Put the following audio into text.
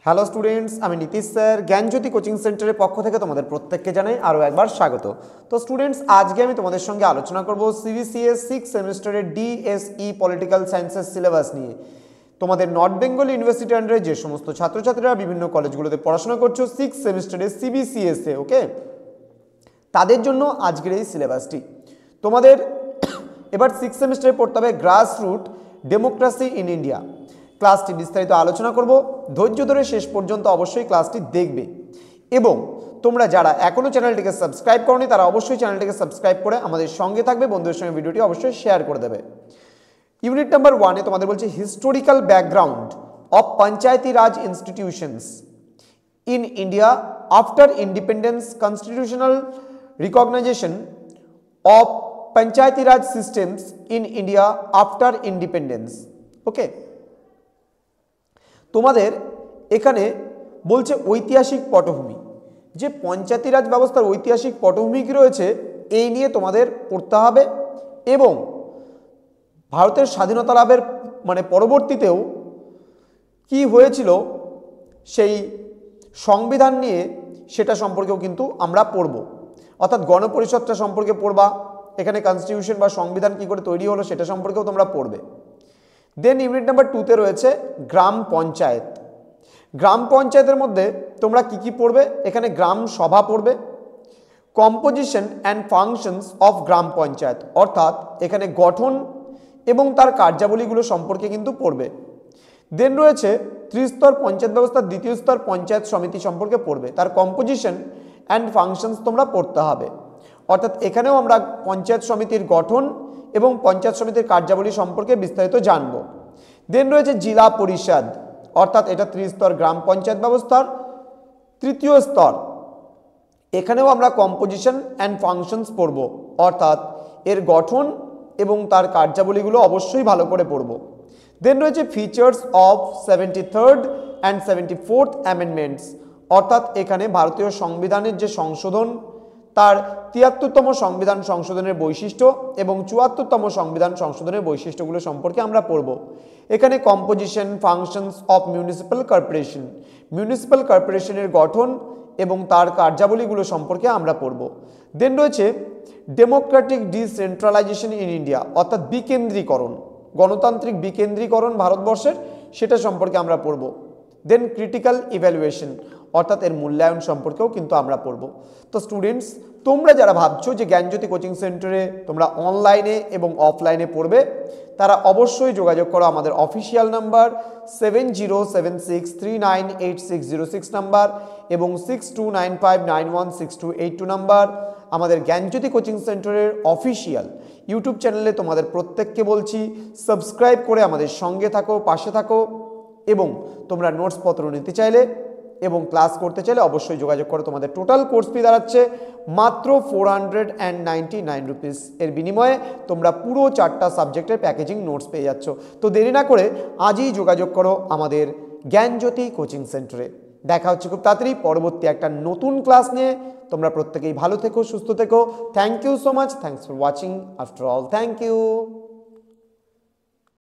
Hello students, আমি Nitish sir জ্ঞানজ্যোতি coaching সেন্টারের পক্ষ থেকে তোমাদের প্রত্যেককে জানাই আরও একবার স্বাগত। তো স্টুডেন্টস, আজকে আমি তোমাদের সঙ্গে আলোচনা করব সিবিসিএস 6 সেমিস্টারের ডিএসই পলিটিক্যাল সায়েন্সের সিলেবাস নিয়ে। তোমাদের নর্থ বেঙ্গল ইউনিভার্সিটি আন্ডারে যে সমস্ত ছাত্রছাত্রীরা বিভিন্ন কলেজগুলোতে পড়াশোনা করছো 6 সেমিস্টারে সিবিসিএসে, ওকে, তাদের জন্য আজকের এই সিলেবাসটি। তোমাদের এবার 6 সেমিস্টারে পড়তে হবে গ্রাসরুট ডেমোক্রেসি ইন ইন্ডিয়া। ক্লাসটি বিস্তারিত আলোচনা করব, ধৈর্য ধরে শেষ পর্যন্ত অবশ্যই ক্লাসটি দেখবে। এবং তোমরা যারা এখনও চ্যানেলটিকে সাবস্ক্রাইব করোনি তারা অবশ্যই চ্যানেলটিকে সাবস্ক্রাইব করে আমাদের সঙ্গে থাকবে, বন্ধুদের সঙ্গে ভিডিওটি অবশ্যই শেয়ার করে দেবে। ইউনিট নাম্বার 1-এ তোমাদের বলছে historical background of Panchayati Raj institutions in India after independence, constitutional recognition of Panchayati Raj systems in India after independence. Okay, তোমাদের এখানে বলছে ঐতিহাসিক পটভূমি, যে পঞ্চায়েতি রাজ ব্যবস্থার ঐতিহাসিক পটভূমি কি রয়েছে এই নিয়ে তোমাদের পড়তে হবে। এবং ভারতের স্বাধীনতা লাভের পরবর্তীতেও কি হয়েছিল সেই সংবিধান নিয়ে সেটা সম্পর্কেও কিন্তু আমরা পড়ব, অর্থাৎ গণপরিষদটা সম্পর্কে পড়বা, এখানে কনস্টিটিউশন বা সংবিধান কি করে তৈরি হলো সেটা সম্পর্কেও তোমরা পড়বে। দেন ইউনিট নাম্বার 2-তে রয়েছে গ্রাম পঞ্চায়েত। গ্রাম পঞ্চায়েতের মধ্যে তোমরা কি কি পড়বে, এখানে গ্রাম সভা পড়বে, কম্পোজিশন অ্যান্ড ফাংশনস অফ গ্রাম পঞ্চায়েত, অর্থাৎ এখানে গঠন এবং তার কার্যাবলীগুলো সম্পর্কে কিন্তু পড়বে। দেন রয়েছে ত্রিস্তর পঞ্চায়েত ব্যবস্থার দ্বিতীয় স্তর পঞ্চায়েত সমিতি সম্পর্কে পড়বে, তার কম্পোজিশন অ্যান্ড ফাংশনস তোমরা পড়তে হবে। অর্থাৎ এখানেও আমরা পঞ্চায়েত সমিতির গঠন এবং পঞ্চায়েত সমিতির কার্যাবলী সম্পর্কে বিস্তারিত জানব। দেন রয়েছে জেলা পরিষদ, অর্থাৎ এটা ত্রিস্তর গ্রাম পঞ্চায়েত ব্যবস্থার তৃতীয় স্তর, এখানেও আমরা কম্পোজিশন অ্যান্ড ফাংশনস পড়ব, অর্থাৎ এর গঠন এবং তার কার্যাবলীগুলো অবশ্যই ভালো করে পড়ব। দেন রয়েছে features of 73rd and 74th amendments, অর্থাৎ এখানে ভারতীয় সংবিধানের যে সংশোধন, তার 73তম সংবিধান সংশোধনের বৈশিষ্ট্য এবং 74তম সংবিধান সংশোধনের বৈশিষ্ট্যগুলো সম্পর্কে আমরা পড়ব। এখানে composition functions of municipal corporation, municipal কর্পোরেশনের গঠন এবং তার কার্যাবলীগুলো সম্পর্কে আমরা পড়ব। দেন রয়েছে ডেমোক্রেটিক ডিসেন্ট্রালাইজেশন ইন ইন্ডিয়া, অর্থাৎ বিকেন্দ্রীকরণ, গণতান্ত্রিক বিকেন্দ্রীকরণ ভারতবর্ষের, সেটা সম্পর্কে আমরা পড়ব। দেন ক্রিটিক্যাল ইভ্যালুয়েশন, অর্থাৎ এর মূল্যায়ন সম্পর্কেও কিন্তু আমরা পড়ব। তো স্টুডেন্টস, তোমরা যারা ভাবছো যে জ্ঞানজ্যোতি কোচিং সেন্টারে তোমরা অনলাইনে এবং অফলাইনে পড়বে, তারা অবশ্যই যোগাযোগ করো আমাদের অফিসিয়াল নাম্বার 7076398606 নাম্বার এবং 6295916282 নাম্বার। আমাদের জ্ঞানজ্যোতি কোচিং সেন্টারের অফিসিয়াল ইউটিউব চ্যানেলে তোমাদের প্রত্যেককে বলছি সাবস্ক্রাইব করে আমাদের সঙ্গে থাকো, পাশে থাকো। এবং তোমরা নোটসপত্র নিতে চাইলে এবং ক্লাস করতে চাইলে অবশ্যই যোগাযোগ করো। তোমাদের টোটাল কোর্স ফি দাঁড়াচ্ছে মাত্র 499 রুপিস। এর বিনিময়ে তোমরা পুরো 4টা সাবজেক্টের প্যাকেজিং নোটস পেয়ে যাচ্ছ। তো দেরি না করে আজই যোগাযোগ করো আমাদের জ্ঞানজ্যোতি কোচিং সেন্টারে। দেখা হচ্ছে খুব তাড়াতাড়ি পরবর্তী একটা নতুন ক্লাস নিয়ে। তোমরা প্রত্যেকেই ভালো থেকো, সুস্থ থেকো। Thank you so much, thanks for watching after all, thank you.